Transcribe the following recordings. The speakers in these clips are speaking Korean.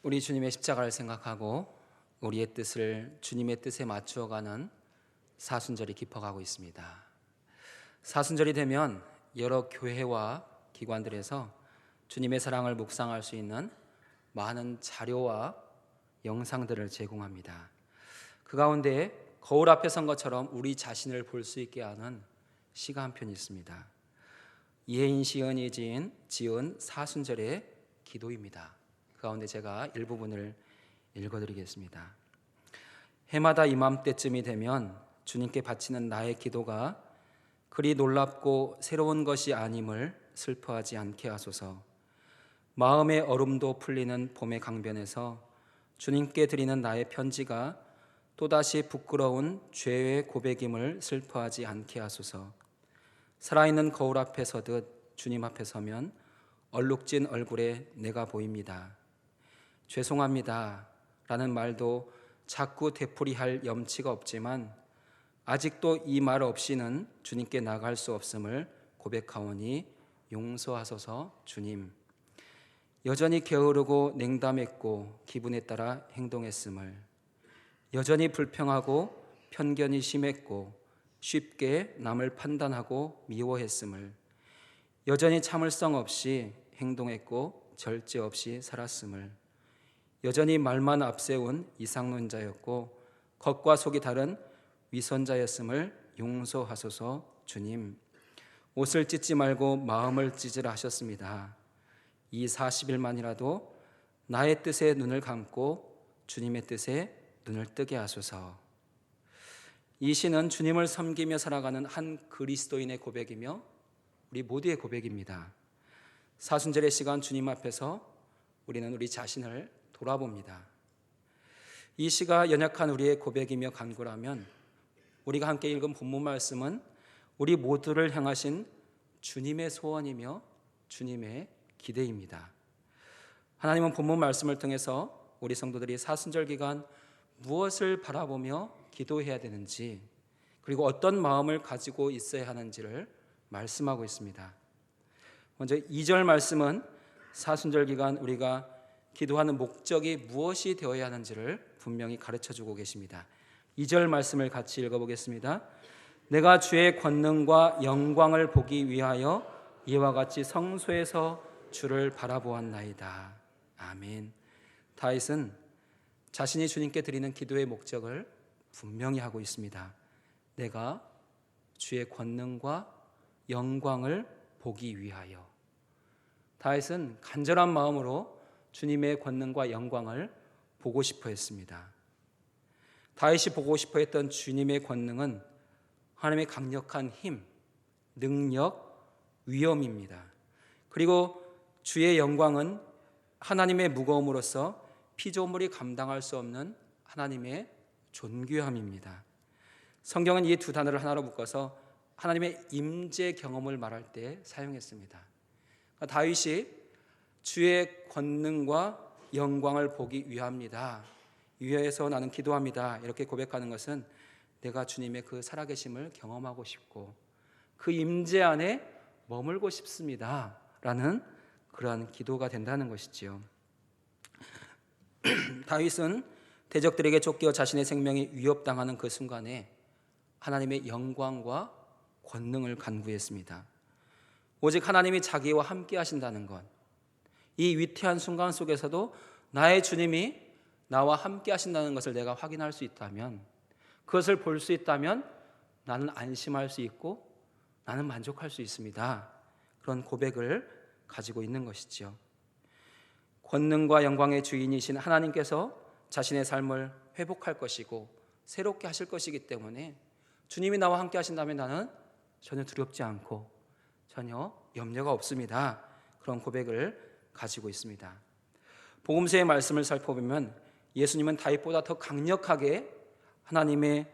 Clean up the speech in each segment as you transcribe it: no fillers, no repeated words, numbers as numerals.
우리 주님의 십자가를 생각하고 우리의 뜻을 주님의 뜻에 맞추어가는 사순절이 깊어가고 있습니다. 사순절이 되면 여러 교회와 기관들에서 주님의 사랑을 묵상할 수 있는 많은 자료와 영상들을 제공합니다. 그 가운데 거울 앞에 선 것처럼 우리 자신을 볼 수 있게 하는 시가 한 편 있습니다. 이혜인 시인이 지은 사순절의 기도입니다. 그 가운데 제가 일부분을 읽어드리겠습니다. 해마다 이맘때쯤이 되면 주님께 바치는 나의 기도가 그리 놀랍고 새로운 것이 아님을 슬퍼하지 않게 하소서. 마음의 얼음도 풀리는 봄의 강변에서 주님께 드리는 나의 편지가 또다시 부끄러운 죄의 고백임을 슬퍼하지 않게 하소서. 살아있는 거울 앞에 서듯 주님 앞에 서면 얼룩진 얼굴에 내가 보입니다. 죄송합니다 라는 말도 자꾸 되풀이할 염치가 없지만 아직도 이 말 없이는 주님께 나갈 수 없음을 고백하오니 용서하소서. 주님, 여전히 게으르고 냉담했고 기분에 따라 행동했음을, 여전히 불평하고 편견이 심했고 쉽게 남을 판단하고 미워했음을, 여전히 참을성 없이 행동했고 절제 없이 살았음을, 여전히 말만 앞세운 이상론자였고 겉과 속이 다른 위선자였음을 용서하소서. 주님, 옷을 찢지 말고 마음을 찢으라 하셨습니다. 이 40일만이라도 나의 뜻에 눈을 감고 주님의 뜻에 눈을 뜨게 하소서. 이 시는 주님을 섬기며 살아가는 한 그리스도인의 고백이며 우리 모두의 고백입니다. 사순절의 시간 주님 앞에서 우리는 우리 자신을 돌아봅니다. 이 시가 연약한 우리의 고백이며 간구라면 우리가 함께 읽은 본문 말씀은 우리 모두를 향하신 주님의 소원이며 주님의 기대입니다. 하나님은 본문 말씀을 통해서 우리 성도들이 사순절 기간 무엇을 바라보며 기도해야 되는지, 그리고 어떤 마음을 가지고 있어야 하는지를 말씀하고 있습니다. 먼저 2절 말씀은 사순절 기간 우리가 기도하는 목적이 무엇이 되어야 하는지를 분명히 가르쳐주고 계십니다. 2절 말씀을 같이 읽어보겠습니다. 내가 주의 권능과 영광을 보기 위하여 이와 같이 성소에서 주를 바라보았나이다. 아멘. 다윗은 자신이 주님께 드리는 기도의 목적을 분명히 하고 있습니다. 내가 주의 권능과 영광을 보기 위하여. 다윗은 간절한 마음으로 주님의 권능과 영광을 보고 싶어 했습니다. 다윗이 보고 싶어 했던 주님의 권능은 하나님의 강력한 힘, 능력, 위엄입니다. 그리고 주의 영광은 하나님의 무거움으로써 피조물이 감당할 수 없는 하나님의 존귀함입니다. 성경은 이 두 단어를 하나로 묶어서 하나님의 임재 경험을 말할 때 사용했습니다. 그러니까 다윗이 주의 권능과 영광을 보기 위함이다, 위해서 나는 기도합니다, 이렇게 고백하는 것은 내가 주님의 그 살아계심을 경험하고 싶고 그 임재 안에 머물고 싶습니다 라는 그러한 기도가 된다는 것이지요. 다윗은 대적들에게 쫓겨 자신의 생명이 위협당하는 그 순간에 하나님의 영광과 권능을 간구했습니다. 오직 하나님이 자기와 함께 하신다는 것, 이 위태한 순간 속에서도 나의 주님이 나와 함께 하신다는 것을 내가 확인할 수 있다면, 그것을 볼 수 있다면 나는 안심할 수 있고 나는 만족할 수 있습니다. 그런 고백을 가지고 있는 것이죠. 권능과 영광의 주인이신 하나님께서 자신의 삶을 회복할 것이고 새롭게 하실 것이기 때문에 주님이 나와 함께 하신다면 나는 전혀 두렵지 않고 전혀 염려가 없습니다. 그런 고백을 가지고 있습니다. 복음서의 말씀을 살펴보면 예수님은 다윗보다 더 강력하게 하나님의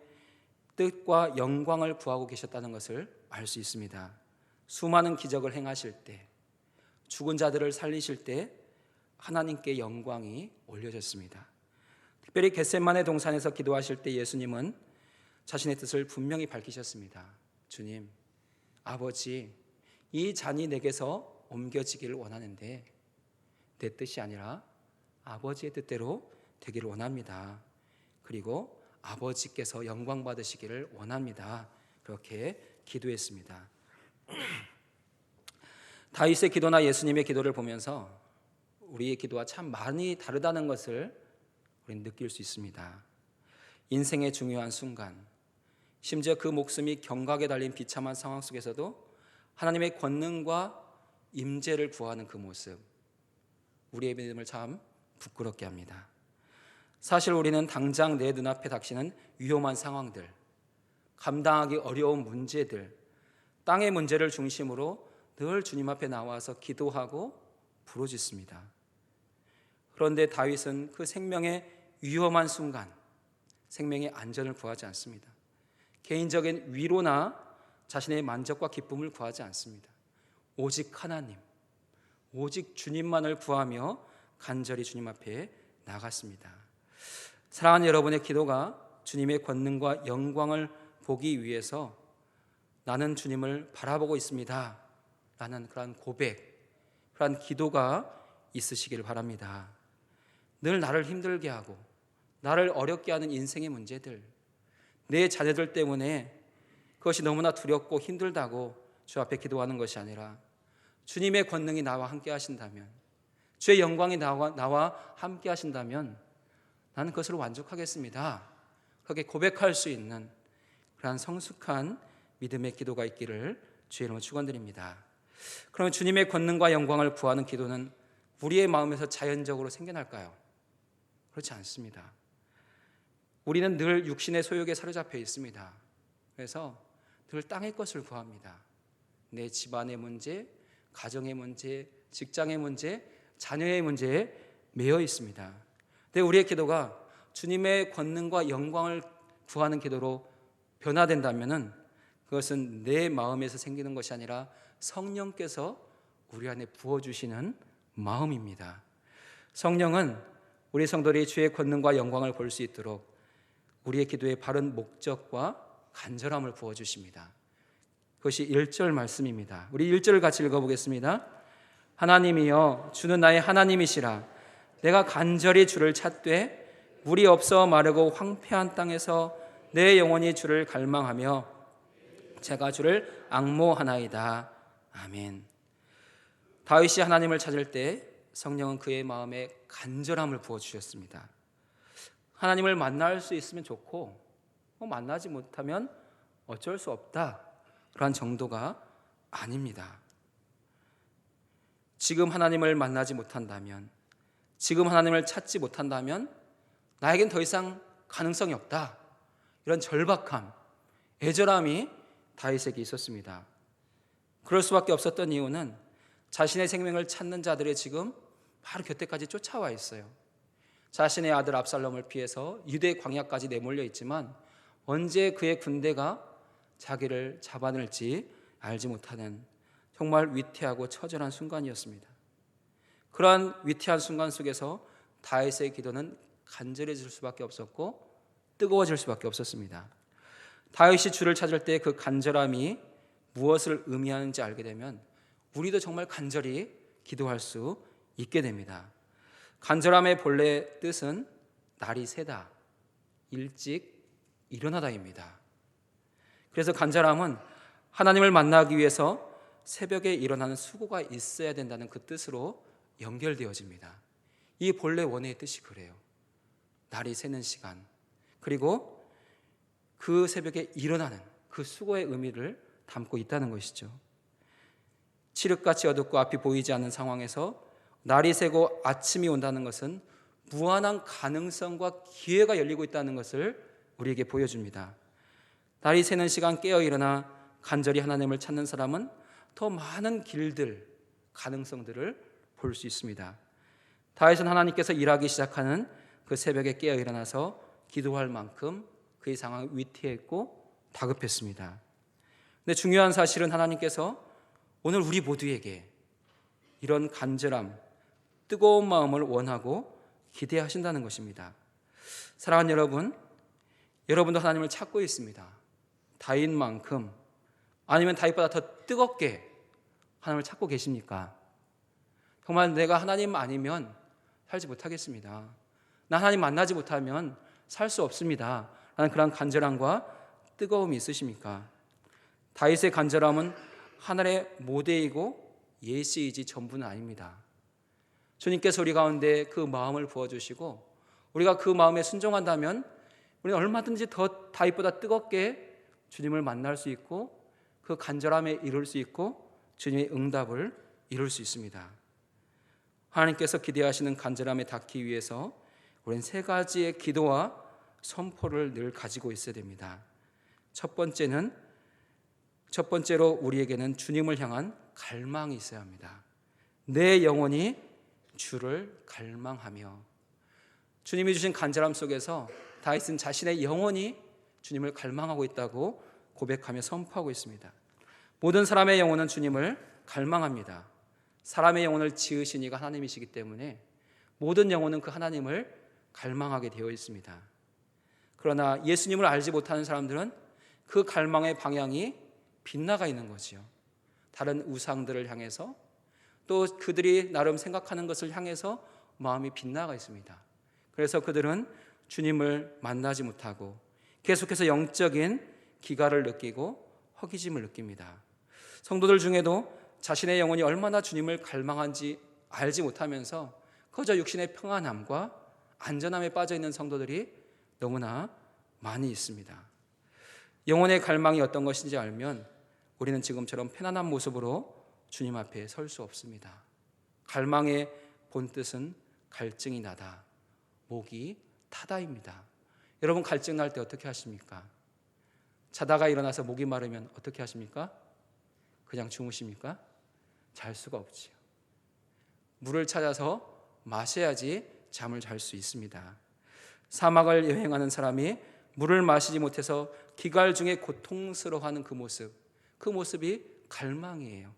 뜻과 영광을 구하고 계셨다는 것을 알 수 있습니다. 수많은 기적을 행하실 때, 죽은 자들을 살리실 때 하나님께 영광이 올려졌습니다. 특별히 겟세마네 동산에서 기도하실 때 예수님은 자신의 뜻을 분명히 밝히셨습니다. 주님, 아버지, 이 잔이 내게서 옮겨지기를 원하는데 내 뜻이 아니라 아버지의 뜻대로 되기를 원합니다. 그리고 아버지께서 영광 받으시기를 원합니다. 그렇게 기도했습니다. 다윗의 기도나 예수님의 기도를 보면서 우리의 기도와 참 많이 다르다는 것을 우리는 느낄 수 있습니다. 인생의 중요한 순간, 심지어 그 목숨이 경각에 달린 비참한 상황 속에서도 하나님의 권능과 임재를 구하는 그 모습, 우리의 믿음을 참 부끄럽게 합니다. 사실 우리는 당장 내 눈앞에 닥치는 위험한 상황들, 감당하기 어려운 문제들, 땅의 문제를 중심으로 늘 주님 앞에 나와서 기도하고 부르짖습니다. 그런데 다윗은 그 생명의 위험한 순간, 생명의 안전을 구하지 않습니다. 개인적인 위로나 자신의 만족과 기쁨을 구하지 않습니다. 오직 하나님, 오직 주님만을 구하며 간절히 주님 앞에 나갔습니다. 사랑하는 여러분의 기도가 주님의 권능과 영광을 보기 위해서 나는 주님을 바라보고 있습니다 라는 그런 고백, 그런 기도가 있으시길 바랍니다. 늘 나를 힘들게 하고 나를 어렵게 하는 인생의 문제들, 내 자녀들 때문에 그것이 너무나 두렵고 힘들다고 주 앞에 기도하는 것이 아니라 주님의 권능이 나와 함께 하신다면, 주의 영광이 나와 함께 하신다면 나는 그것을 만족하겠습니다. 그렇게 고백할 수 있는 그러한 성숙한 믿음의 기도가 있기를 주의 이름으로 축원드립니다. 그러면 주님의 권능과 영광을 구하는 기도는 우리의 마음에서 자연적으로 생겨날까요? 그렇지 않습니다. 우리는 늘 육신의 소욕에 사로잡혀 있습니다. 그래서 늘 땅의 것을 구합니다. 내 집안의 문제, 가정의 문제, 직장의 문제, 자녀의 문제에 매여 있습니다. 근데 우리의 기도가 주님의 권능과 영광을 구하는 기도로 변화된다면 그것은 내 마음에서 생기는 것이 아니라 성령께서 우리 안에 부어주시는 마음입니다. 성령은 우리 성도들이 주의 권능과 영광을 볼 수 있도록 우리의 기도의 바른 목적과 간절함을 부어주십니다. 그것이 1절 말씀입니다. 우리 1절을 같이 읽어보겠습니다. 하나님이여 주는 나의 하나님이시라. 내가 간절히 주를 찾되 물이 없어 마르고 황폐한 땅에서 내 영혼이 주를 갈망하며 제가 주를 앙모하나이다. 아멘. 다윗이 하나님을 찾을 때 성령은 그의 마음에 간절함을 부어주셨습니다. 하나님을 만날 수 있으면 좋고 만나지 못하면 어쩔 수 없다, 그런 정도가 아닙니다. 지금 하나님을 만나지 못한다면, 지금 하나님을 찾지 못한다면 나에겐 더 이상 가능성이 없다, 이런 절박함, 애절함이 다윗에게 있었습니다. 그럴 수밖에 없었던 이유는 자신의 생명을 찾는 자들의 지금 바로 곁에까지 쫓아와 있어요. 자신의 아들 압살롬을 피해서 유대 광야까지 내몰려 있지만 언제 그의 군대가 자기를 잡아낼지 알지 못하는 정말 위태하고 처절한 순간이었습니다. 그러한 위태한 순간 속에서 다윗의 기도는 간절해질 수밖에 없었고 뜨거워질 수밖에 없었습니다. 다윗이 주를 찾을 때 그 간절함이 무엇을 의미하는지 알게 되면 우리도 정말 간절히 기도할 수 있게 됩니다. 간절함의 본래 뜻은 날이 새다, 일찍 일어나다입니다. 그래서 간절함은 하나님을 만나기 위해서 새벽에 일어나는 수고가 있어야 된다는 그 뜻으로 연결되어집니다. 이 본래 원어의 뜻이 그래요. 날이 새는 시간, 그리고 그 새벽에 일어나는 그 수고의 의미를 담고 있다는 것이죠. 칠흑같이 어둡고 앞이 보이지 않는 상황에서 날이 새고 아침이 온다는 것은 무한한 가능성과 기회가 열리고 있다는 것을 우리에게 보여줍니다. 날이 새는 시간 깨어 일어나 간절히 하나님을 찾는 사람은 더 많은 길들, 가능성들을 볼 수 있습니다. 다윗은 하나님께서 일하기 시작하는 그 새벽에 깨어 일어나서 기도할 만큼 그의 상황이 위태했고 다급했습니다. 근데 중요한 사실은 하나님께서 오늘 우리 모두에게 이런 간절함, 뜨거운 마음을 원하고 기대하신다는 것입니다. 사랑하는 여러분, 여러분도 하나님을 찾고 있습니다. 다윗만큼, 아니면 다윗보다 더 뜨겁게 하나님을 찾고 계십니까? 정말 내가 하나님 아니면 살지 못하겠습니다. 나 하나님 만나지 못하면 살 수 없습니다. 라는 그런 간절함과 뜨거움이 있으십니까? 다윗의 간절함은 하늘의 모델이고 예시이지 전부는 아닙니다. 주님께서 우리 가운데 그 마음을 부어주시고 우리가 그 마음에 순종한다면 우리는 얼마든지 더 다윗보다 뜨겁게 주님을 만날 수 있고 그 간절함에 이룰 수 있고 주님의 응답을 이룰 수 있습니다. 하나님께서 기대하시는 간절함에 닿기 위해서 우리는 세 가지의 기도와 선포를 늘 가지고 있어야 됩니다. 첫 번째로 우리에게는 주님을 향한 갈망이 있어야 합니다. 내 영혼이 주를 갈망하며. 주님이 주신 간절함 속에서 다윗은 자신의 영혼이 주님을 갈망하고 있다고 고백하며 선포하고 있습니다. 모든 사람의 영혼은 주님을 갈망합니다. 사람의 영혼을 지으신 이가 하나님이시기 때문에 모든 영혼은 그 하나님을 갈망하게 되어 있습니다. 그러나 예수님을 알지 못하는 사람들은 그 갈망의 방향이 빗나가 있는 거지요. 다른 우상들을 향해서 또 그들이 나름 생각하는 것을 향해서 마음이 빗나가 있습니다. 그래서 그들은 주님을 만나지 못하고 계속해서 영적인 기갈을 느끼고 허기짐을 느낍니다. 성도들 중에도 자신의 영혼이 얼마나 주님을 갈망한지 알지 못하면서 그저 육신의 평안함과 안전함에 빠져 있는 성도들이 너무나 많이 있습니다. 영혼의 갈망이 어떤 것인지 알면 우리는 지금처럼 편안한 모습으로 주님 앞에 설 수 없습니다. 갈망의 본뜻은 갈증이 나다, 목이 타다입니다. 여러분 갈증 날 때 어떻게 하십니까? 자다가 일어나서 목이 마르면 어떻게 하십니까? 그냥 주무십니까? 잘 수가 없지요. 물을 찾아서 마셔야지 잠을 잘 수 있습니다. 사막을 여행하는 사람이 물을 마시지 못해서 기갈 중에 고통스러워하는 그 모습이 갈망이에요.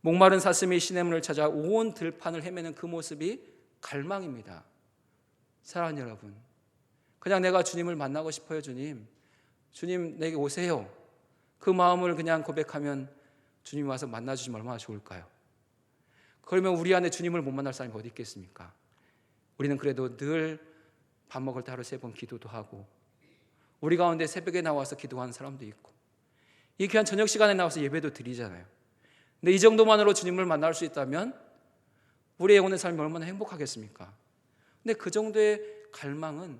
목마른 사슴이 시냇물을 찾아 온 들판을 헤매는 그 모습이 갈망입니다. 사랑하는 여러분, 그냥 내가 주님을 만나고 싶어요. 주님 내게 오세요. 그 마음을 그냥 고백하면 주님이 와서 만나주시면 얼마나 좋을까요? 그러면 우리 안에 주님을 못 만날 사람이 어디 있겠습니까? 우리는 그래도 늘 밥 먹을 때 하루 3번 기도도 하고 우리 가운데 새벽에 나와서 기도하는 사람도 있고 이 귀한 저녁 시간에 나와서 예배도 드리잖아요. 근데 이 정도만으로 주님을 만날 수 있다면 우리의 영혼의 삶이 얼마나 행복하겠습니까? 근데 그 정도의 갈망은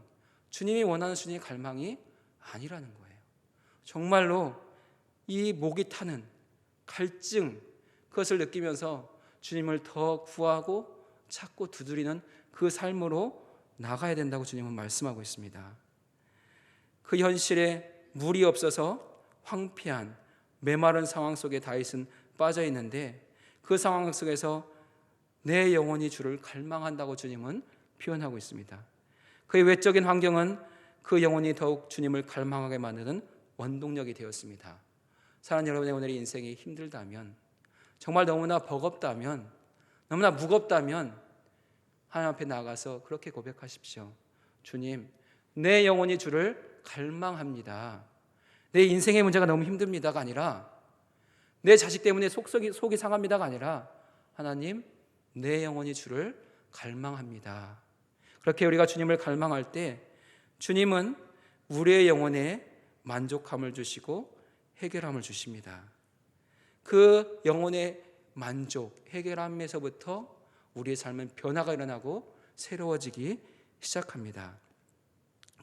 주님이 원하는 주님의 갈망이 아니라는 거예요. 정말로 이 목이 타는 갈증, 그것을 느끼면서 주님을 더 구하고 찾고 두드리는 그 삶으로 나가야 된다고 주님은 말씀하고 있습니다. 그 현실에 물이 없어서 황폐한 메마른 상황 속에 다윗은 빠져 있는데 그 상황 속에서 내 영혼이 주를 갈망한다고 주님은 표현하고 있습니다. 그의 외적인 환경은 그 영혼이 더욱 주님을 갈망하게 만드는 원동력이 되었습니다. 사랑하는 여러분의 오늘의 인생이 힘들다면, 정말 너무나 버겁다면, 너무나 무겁다면 하나님 앞에 나가서 그렇게 고백하십시오. 주님, 내 영혼이 주를 갈망합니다. 내 인생의 문제가 너무 힘듭니다가 아니라, 내 자식 때문에 속이 상합니다가 아니라, 하나님, 내 영혼이 주를 갈망합니다. 그렇게 우리가 주님을 갈망할 때 주님은 우리의 영혼에 만족함을 주시고 해결함을 주십니다. 그 영혼의 만족, 해결함에서부터 우리의 삶은 변화가 일어나고 새로워지기 시작합니다.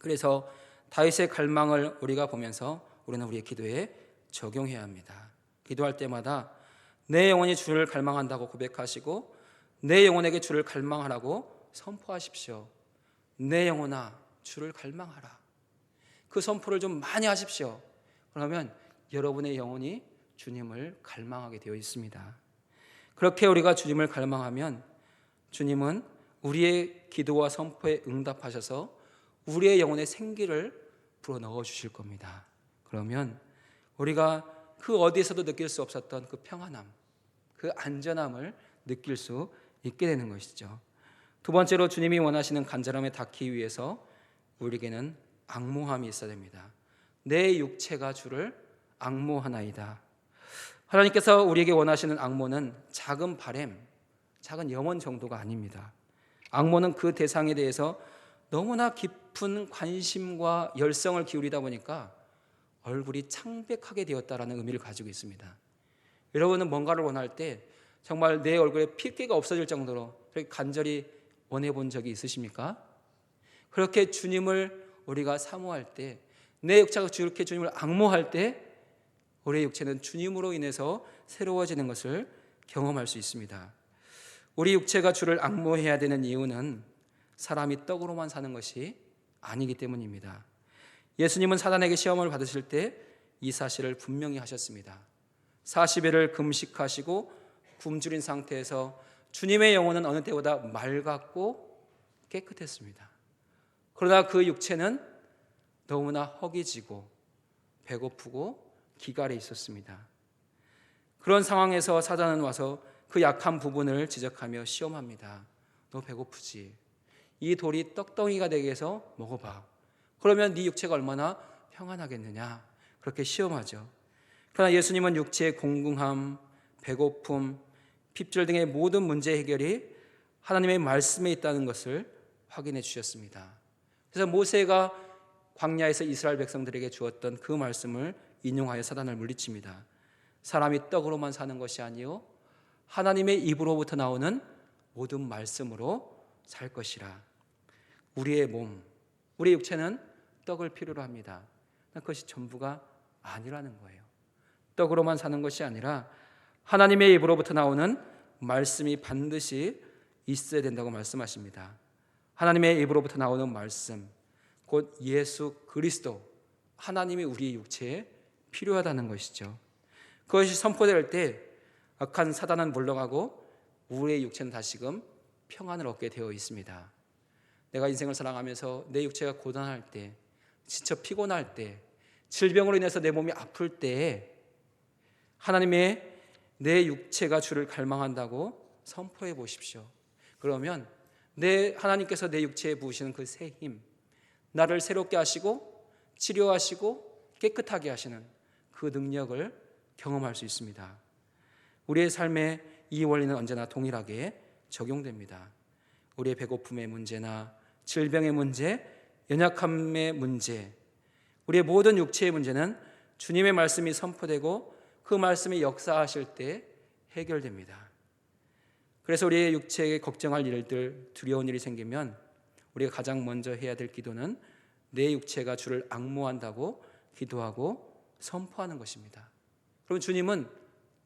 그래서 다윗의 갈망을 우리가 보면서 우리는 우리의 기도에 적용해야 합니다. 기도할 때마다 내 영혼이 주를 갈망한다고 고백하시고 내 영혼에게 주를 갈망하라고 선포하십시오. 내 영혼아 주를 갈망하라. 그 선포를 좀 많이 하십시오. 그러면 여러분의 영혼이 주님을 갈망하게 되어 있습니다. 그렇게 우리가 주님을 갈망하면 주님은 우리의 기도와 선포에 응답하셔서 우리의 영혼에 생기를 불어넣어 주실 겁니다. 그러면 우리가 그 어디에서도 느낄 수 없었던 그 평안함, 그 안전함을 느낄 수 있게 되는 것이죠. 두 번째로 주님이 원하시는 간절함에 닿기 위해서 우리에게는 앙모함이 있어야 됩니다. 내 육체가 주를 앙모하나이다. 하나님께서 우리에게 원하시는 앙모는 작은 바램, 작은 염원 정도가 아닙니다. 악모는 그 대상에 대해서 너무나 깊은 관심과 열성을 기울이다 보니까 얼굴이 창백하게 되었다라는 의미를 가지고 있습니다. 여러분은 뭔가를 원할 때 정말 내 얼굴에 핏기가 없어질 정도로 그렇게 간절히 원해 본 적이 있으십니까? 그렇게 주님을 우리가 사모할 때, 내 육체가 그렇게 주님을 앙모할 때 우리의 육체는 주님으로 인해서 새로워지는 것을 경험할 수 있습니다. 우리 육체가 주를 앙모해야 되는 이유는 사람이 떡으로만 사는 것이 아니기 때문입니다. 예수님은 사단에게 시험을 받으실 때 이 사실을 분명히 하셨습니다. 40일을 금식하시고 굶주린 상태에서 주님의 영혼은 어느 때보다 맑았고 깨끗했습니다. 그러나 그 육체는 너무나 허기지고 배고프고 기갈해 있었습니다. 그런 상황에서 사단은 와서 그 약한 부분을 지적하며 시험합니다. 너 배고프지? 이 돌이 떡덩이가 되게 해서 먹어봐. 그러면 네 육체가 얼마나 평안하겠느냐? 그렇게 시험하죠. 그러나 예수님은 육체의 공궁함, 배고픔, 핍절 등의 모든 문제 해결이 하나님의 말씀에 있다는 것을 확인해 주셨습니다. 그래서 모세가 광야에서 이스라엘 백성들에게 주었던 그 말씀을 인용하여 사단을 물리칩니다. 사람이 떡으로만 사는 것이 아니요 하나님의 입으로부터 나오는 모든 말씀으로 살 것이라. 우리의 몸, 우리 육체는 떡을 필요로 합니다. 그것이 전부가 아니라는 거예요. 떡으로만 사는 것이 아니라 하나님의 입으로부터 나오는 말씀이 반드시 있어야 된다고 말씀하십니다. 하나님의 입으로부터 나오는 말씀, 곧 예수 그리스도, 하나님이 우리 육체에 필요하다는 것이죠. 그것이 선포될 때 악한 사단은 물러가고 우리의 육체는 다시금 평안을 얻게 되어 있습니다. 내가 인생을 살아가면서 내 육체가 고단할 때, 지쳐 피곤할 때, 질병으로 인해서 내 몸이 아플 때에 하나님의 내 육체가 주를 갈망한다고 선포해 보십시오. 그러면 하나님께서 내 육체에 부으시는 그 새 힘, 나를 새롭게 하시고 치료하시고 깨끗하게 하시는 그 능력을 경험할 수 있습니다. 우리의 삶에 이 원리는 언제나 동일하게 적용됩니다. 우리의 배고픔의 문제나 질병의 문제, 연약함의 문제, 우리의 모든 육체의 문제는 주님의 말씀이 선포되고 그 말씀이 역사하실 때 해결됩니다. 그래서 우리의 육체에 걱정할 일들, 두려운 일이 생기면 우리가 가장 먼저 해야 될 기도는 내 육체가 주를 앙모한다고 기도하고 선포하는 것입니다. 그럼 주님은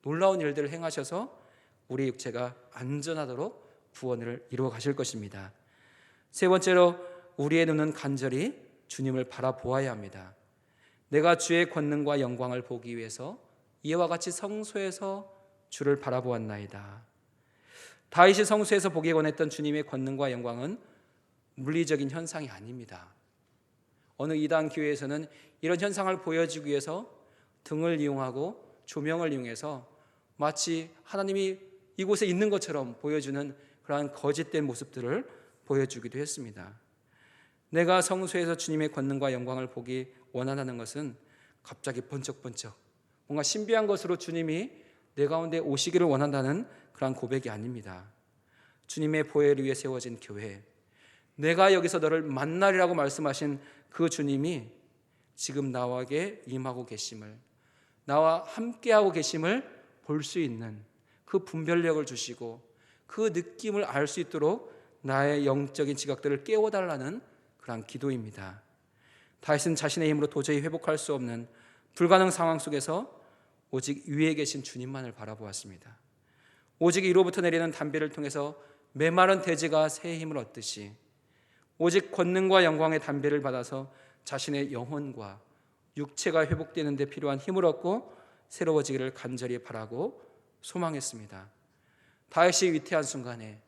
놀라운 일들을 행하셔서 우리 육체가 안전하도록 구원을 이루어 가실 것입니다. 세 번째로 우리의 눈은 간절히 주님을 바라보아야 합니다. 내가 주의 권능과 영광을 보기 위해서 이와 같이 성소에서 주를 바라보았나이다. 다윗이 성소에서 보기 원했던 주님의 권능과 영광은 물리적인 현상이 아닙니다. 어느 이단 교회에서는 이런 현상을 보여주기 위해서 등을 이용하고 조명을 이용해서 마치 하나님이 이곳에 있는 것처럼 보여주는 그러한 거짓된 모습들을 보여주기도 했습니다. 내가 성소에서 주님의 권능과 영광을 보기 원한다는 것은 갑자기 번쩍번쩍 뭔가 신비한 것으로 주님이 내 가운데 오시기를 원한다는 그런 고백이 아닙니다. 주님의 보혈을 위해 세워진 교회, 내가 여기서 너를 만나리라고 말씀하신 그 주님이 지금 나에게 임하고 계심을, 나와 함께하고 계심을 볼 수 있는 그 분별력을 주시고 그 느낌을 알 수 있도록 나의 영적인 지각들을 깨워달라는 그런 기도입니다. 다윗은 자신의 힘으로 도저히 회복할 수 없는 불가능 상황 속에서 오직 위에 계신 주님만을 바라보았습니다. 오직 위로부터 내리는 담비를 통해서 메마른 돼지가 새 힘을 얻듯이 오직 권능과 영광의 담비를 받아서 자신의 영혼과 육체가 회복되는 데 필요한 힘을 얻고 새로워지기를 간절히 바라고 소망했습니다. 다윗이 위태한 순간에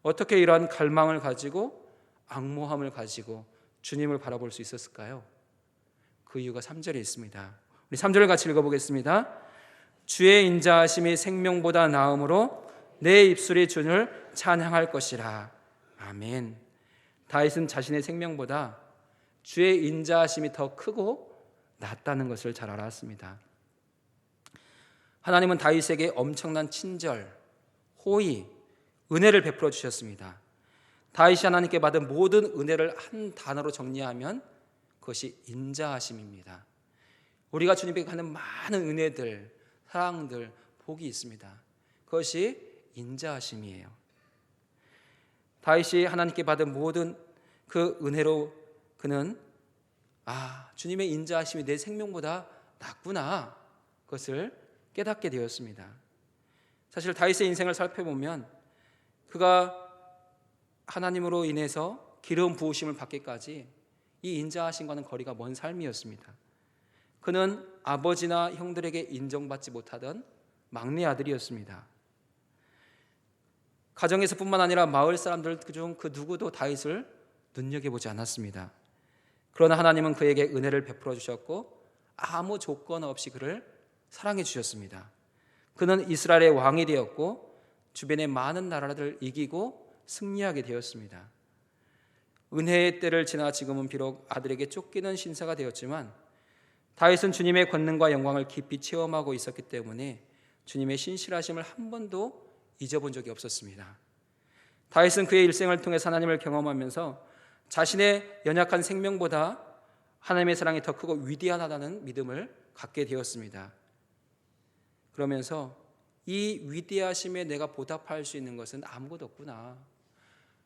어떻게 이러한 갈망을 가지고 앙모함을 가지고 주님을 바라볼 수 있었을까요? 그 이유가 3절에 있습니다. 우리 3절을 같이 읽어보겠습니다. 주의 인자하심이 생명보다 나음으로 내 입술이 주를 찬양할 것이라. 아멘. 다윗은 자신의 생명보다 주의 인자하심이 더 크고 낫다는 것을 잘 알았습니다. 하나님은 다윗에게 엄청난 친절, 호의, 은혜를 베풀어 주셨습니다. 다윗이 하나님께 받은 모든 은혜를 한 단어로 정리하면 그것이 인자하심입니다. 우리가 주님께 받는 많은 은혜들, 사랑들, 복이 있습니다. 그것이 인자하심이에요. 다윗이 하나님께 받은 모든 그 은혜로 그는 주님의 인자하심이 내 생명보다 낫구나, 그것을 깨닫게 되었습니다. 사실 다윗의 인생을 살펴보면 그가 하나님으로 인해서 기름 부으심을 받기까지 이 인자하심과는 거리가 먼 삶이었습니다. 그는 아버지나 형들에게 인정받지 못하던 막내 아들이었습니다. 가정에서뿐만 아니라 마을 사람들 중 그 누구도 다윗을 눈여겨보지 않았습니다. 그러나 하나님은 그에게 은혜를 베풀어 주셨고 아무 조건 없이 그를 사랑해 주셨습니다. 그는 이스라엘의 왕이 되었고 주변의 많은 나라들을 이기고 승리하게 되었습니다. 은혜의 때를 지나 지금은 비록 아들에게 쫓기는 신사가 되었지만 다윗은 주님의 권능과 영광을 깊이 체험하고 있었기 때문에 주님의 신실하심을 한 번도 잊어본 적이 없었습니다. 다윗은 그의 일생을 통해 하나님을 경험하면서 자신의 연약한 생명보다 하나님의 사랑이 더 크고 위대하다는 믿음을 갖게 되었습니다. 그러면서 이 위대하심에 내가 보답할 수 있는 것은 아무것도 없구나.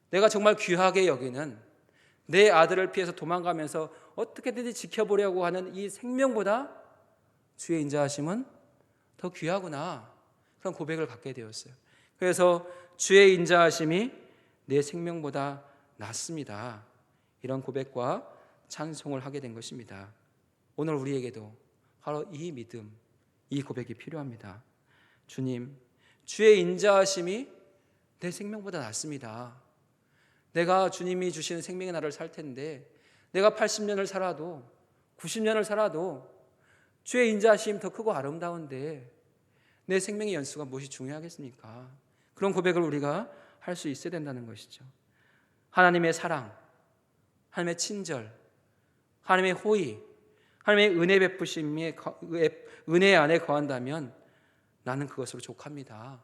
내가 정말 귀하게 여기는 내 아들을 피해서 도망가면서 어떻게든지 지켜보려고 하는 이 생명보다 주의 인자하심은 더 귀하구나, 그런 고백을 갖게 되었어요. 그래서 주의 인자하심이 내 생명보다 낫습니다, 이런 고백과 찬송을 하게 된 것입니다. 오늘 우리에게도 바로 이 믿음, 이 고백이 필요합니다. 주님, 주의 인자하심이 내 생명보다 낫습니다. 내가 주님이 주시는 생명의 날을 살 텐데 내가 80년을 살아도 90년을 살아도 주의 인자하심 더 크고 아름다운데 내 생명의 연수가 무엇이 중요하겠습니까? 그런 고백을 우리가 할 수 있어야 된다는 것이죠. 하나님의 사랑, 하나님의 친절, 하나님의 호의, 하나님의 은혜 베푸심의 은혜 안에 거한다면 나는 그것으로 족합니다.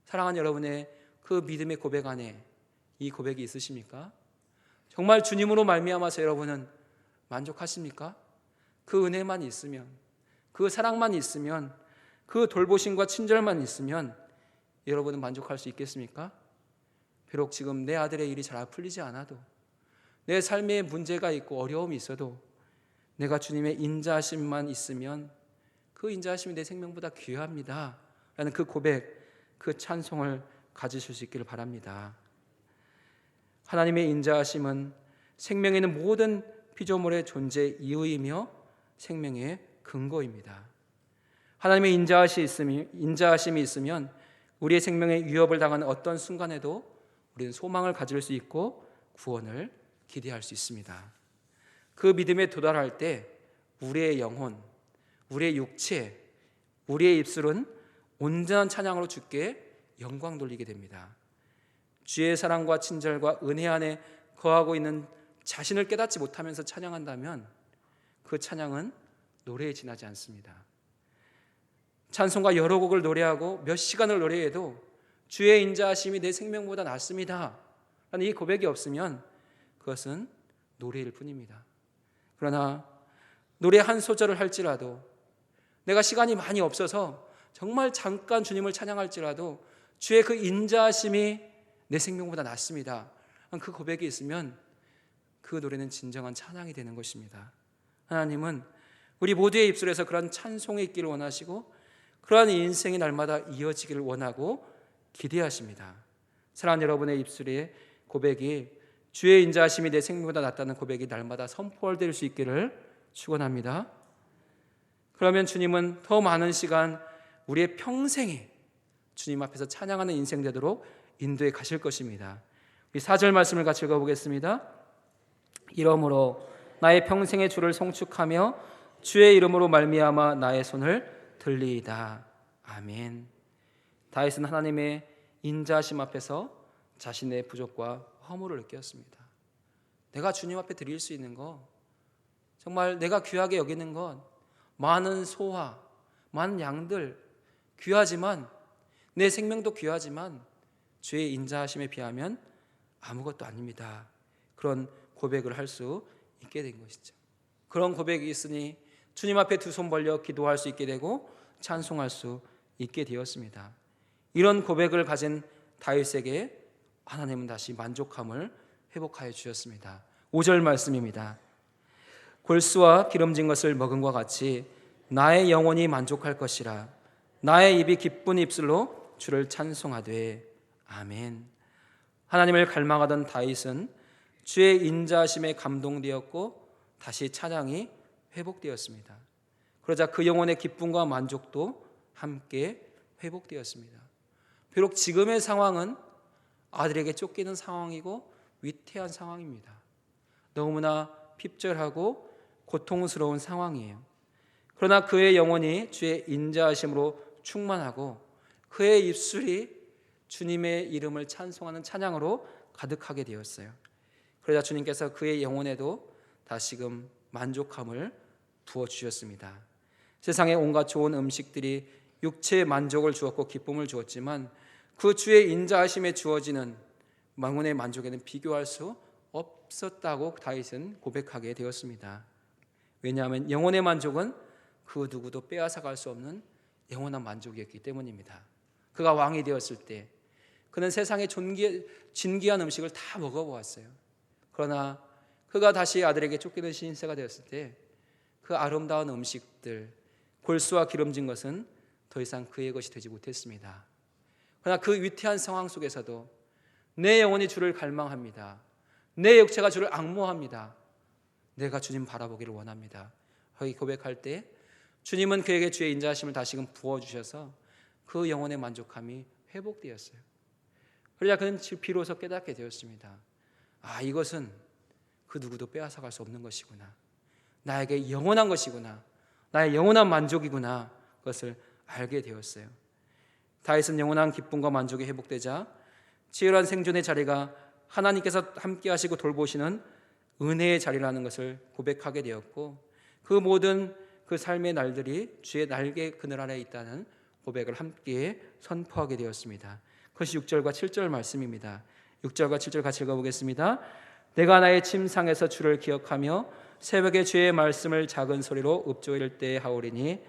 사랑하는 여러분의 그 믿음의 고백 안에 이 고백이 있으십니까? 정말 주님으로 말미암아서 여러분은 만족하십니까? 그 은혜만 있으면, 그 사랑만 있으면, 그 돌보심과 친절만 있으면 여러분은 만족할 수 있겠습니까? 비록 지금 내 아들의 일이 잘 풀리지 않아도, 내 삶에 문제가 있고 어려움이 있어도 내가 주님의 인자하심만 있으면 그 인자하심이 내 생명보다 귀합니다 라는 그 고백, 그 찬송을 가지실 수 있기를 바랍니다. 하나님의 인자하심은 생명에 있는 모든 피조물의 존재 이유이며 생명의 근거입니다. 하나님의 인자하심이 있으면 우리의 생명에 위협을 당하는 어떤 순간에도 우리는 소망을 가질 수 있고 구원을 기대할 수 있습니다. 그 믿음에 도달할 때 우리의 영혼, 우리의 육체, 우리의 입술은 온전한 찬양으로 주께 영광 돌리게 됩니다. 주의 사랑과 친절과 은혜 안에 거하고 있는 자신을 깨닫지 못하면서 찬양한다면 그 찬양은 노래에 지나지 않습니다. 찬송가 여러 곡을 노래하고 몇 시간을 노래해도 주의 인자하심이 내 생명보다 낫습니다 라는 이 고백이 없으면 그것은 노래일 뿐입니다. 그러나 노래 한 소절을 할지라도, 내가 시간이 많이 없어서 정말 잠깐 주님을 찬양할지라도 주의 그 인자하심이 내 생명보다 낫습니다, 그 고백이 있으면 그 노래는 진정한 찬양이 되는 것입니다. 하나님은 우리 모두의 입술에서 그런 찬송이 있기를 원하시고 그러한 인생이 날마다 이어지기를 원하고 기대하십니다. 사랑하는 여러분의 입술의 고백이 주의 인자하심이 내 생명보다 낫다는 고백이 날마다 선포될 수 있기를 축원합니다. 그러면 주님은 더 많은 시간 우리의 평생에 주님 앞에서 찬양하는 인생 되도록 인도해 가실 것입니다. 우리 4절 말씀을 같이 읽어보겠습니다. 이러므로 나의 평생의 주를 송축하며 주의 이름으로 말미암아 나의 손을 들리이다. 아멘. 다윗은 하나님의 인자하심 앞에서 자신의 부족과 허물을 느꼈습니다. 내가 주님 앞에 드릴 수 있는 것, 정말 내가 귀하게 여기는 것, 많은 소화, 많은 양들 귀하지만, 내 생명도 귀하지만 주의 인자하심에 비하면 아무것도 아닙니다. 그런 고백을 할 수 있게 된 것이죠. 그런 고백이 있으니 주님 앞에 두 손 벌려 기도할 수 있게 되고 찬송할 수 있게 되었습니다. 이런 고백을 가진 다윗에게 하나님은 다시 만족함을 회복하여 주셨습니다. 5절 말씀입니다. 골수와 기름진 것을 먹은과 같이 나의 영혼이 만족할 것이라. 나의 입이 기쁜 입술로 주를 찬송하되. 아멘. 하나님을 갈망하던 다윗은 주의 인자하심에 감동되었고 다시 찬양이 회복되었습니다. 그러자 그 영혼의 기쁨과 만족도 함께 회복되었습니다. 비록 지금의 상황은 아들에게 쫓기는 상황이고 위태한 상황입니다. 너무나 핍절하고 고통스러운 상황이에요. 그러나 그의 영혼이 주의 인자하심으로 충만하고 그의 입술이 주님의 이름을 찬송하는 찬양으로 가득하게 되었어요. 그러자 주님께서 그의 영혼에도 다시금 만족함을 부어주셨습니다. 세상에 온갖 좋은 음식들이 육체의 만족을 주었고 기쁨을 주었지만 그 주의 인자하심에 주어지는 영혼의 만족에는 비교할 수 없었다고 다윗은 고백하게 되었습니다. 왜냐하면 영혼의 만족은 그 누구도 빼앗아갈 수 없는 영원한 만족이었기 때문입니다. 그가 왕이 되었을 때 그는 세상의 진귀한 음식을 다 먹어보았어요. 그러나 그가 다시 아들에게 쫓기는 신세가 되었을 때 그 아름다운 음식들, 골수와 기름진 것은 더 이상 그의 것이 되지 못했습니다. 그러나 그 위태한 상황 속에서도 내 영혼이 주를 갈망합니다. 내 육체가 주를 앙모합니다. 내가 주님 바라보기를 원합니다. 거기 고백할 때 주님은 그에게 주의 인자하심을 다시금 부어주셔서 그 영혼의 만족함이 회복되었어요. 그러자 그는 비로소 깨닫게 되었습니다. 아, 이것은 그 누구도 빼앗아갈 수 없는 것이구나. 나에게 영원한 것이구나. 나의 영원한 만족이구나. 그것을 알게 되었어요. 다윗은 영원한 기쁨과 만족이 회복되자 치열한 생존의 자리가 하나님께서 함께 하시고 돌보시는 은혜의 자리라는 것을 고백하게 되었고 그 모든 그 삶의 날들이 주의 날개 그늘 아래 있다는 고백을 함께 선포하게 되었습니다. 그것이 6절과 7절 말씀입니다. 6절과 7절 같이 읽어보겠습니다. 내가 나의 침상에서 주를 기억하며 새벽에 주의 말씀을 작은 소리로 읊조릴 때 하오리니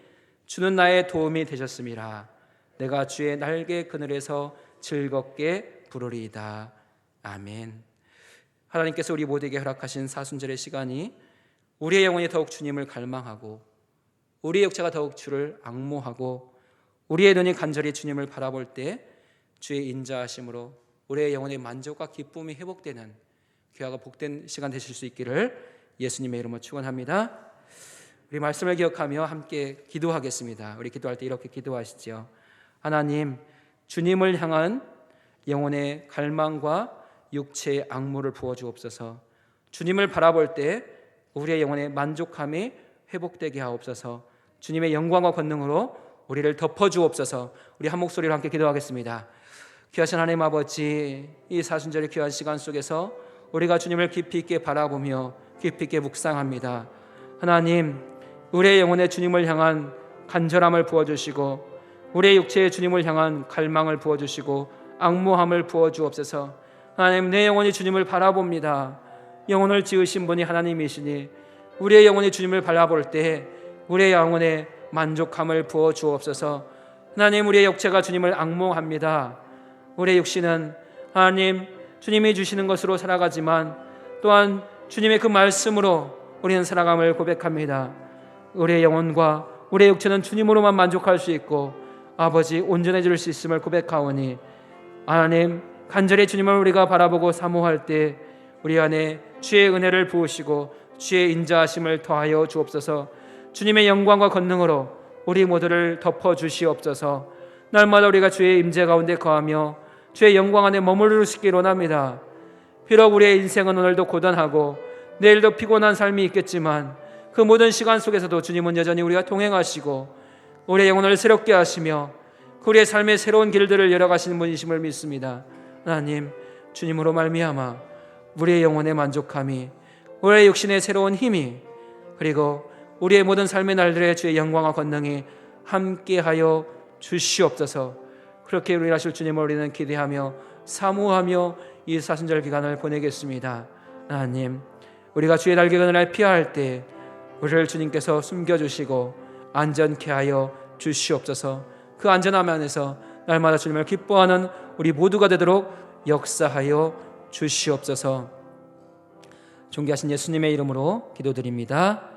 주는 나의 도움이 되셨음이라. 내가 주의 날개 그늘에서 즐겁게 부르리이다. 아멘. 하나님께서 우리 모두에게 허락하신 사순절의 시간이 우리의 영혼이 더욱 주님을 갈망하고 우리의 육체가 더욱 주를 앙모하고 우리의 눈이 간절히 주님을 바라볼 때 주의 인자하심으로 우리의 영혼의 만족과 기쁨이 회복되는 귀하고 복된 시간 되실 수 있기를 예수님의 이름으로 축원합니다. 우리 말씀을 기억하며 함께 기도하겠습니다. 우리 기도할 때 이렇게 기도하시죠. 하나님, 주님을 향한 영혼의 갈망과 육체의 앙모를 부어주옵소서. 주님을 바라볼 때 우리의 영혼의 만족함이 회복되게 하옵소서. 주님의 영광과 권능으로 우리를 덮어주옵소서. 우리 한 목소리로 함께 기도하겠습니다. 귀하신 하나님 아버지, 이 사순절의 귀한 시간 속에서 우리가 주님을 깊이 있게 바라보며 깊이 있게 묵상합니다. 하나님, 우리의 영혼의 주님을 향한 간절함을 부어주시고 우리의 육체의 주님을 향한 갈망을 부어주시고 앙모함을 부어주옵소서. 하나님, 내 영혼이 주님을 바라봅니다. 영혼을 지으신 분이 하나님이시니 우리의 영혼이 주님을 바라볼 때 우리의 영혼에 만족함을 부어주옵소서. 하나님, 우리의 육체가 주님을 앙모합니다. 우리의 육신은 하나님 주님이 주시는 것으로 살아가지만 또한 주님의 그 말씀으로 우리는 살아감을 고백합니다. 우리의 영혼과 우리의 육체는 주님으로만 만족할 수 있고 아버지 온전해질 수 있음을 고백하오니 하나님, 간절히 주님을 우리가 바라보고 사모할 때 우리 안에 주의 은혜를 부으시고 주의 인자하심을 더하여 주옵소서. 주님의 영광과 권능으로 우리 모두를 덮어주시옵소서. 날마다 우리가 주의 임재 가운데 거하며 주의 영광 안에 머무를 수 있기를 원합니다. 비록 우리의 인생은 오늘도 고단하고 내일도 피곤한 삶이 있겠지만 그 모든 시간 속에서도 주님은 여전히 우리가 동행하시고 우리의 영혼을 새롭게 하시며 우리의 삶의 새로운 길들을 열어가시는 분이심을 믿습니다. 하나님, 주님으로 말미암아 우리의 영혼의 만족함이, 우리의 육신의 새로운 힘이, 그리고 우리의 모든 삶의 날들의 주의 영광과 권능이 함께하여 주시옵소서. 그렇게 우리 하실 주님을 우리는 기대하며 사모하며 이 사순절 기간을 보내겠습니다. 하나님, 우리가 주의 날개 그늘을 피할 때 우리를 주님께서 숨겨주시고 안전케 하여 주시옵소서. 그 안전함 안에서 날마다 주님을 기뻐하는 우리 모두가 되도록 역사하여 주시옵소서. 존귀하신 예수님의 이름으로 기도드립니다.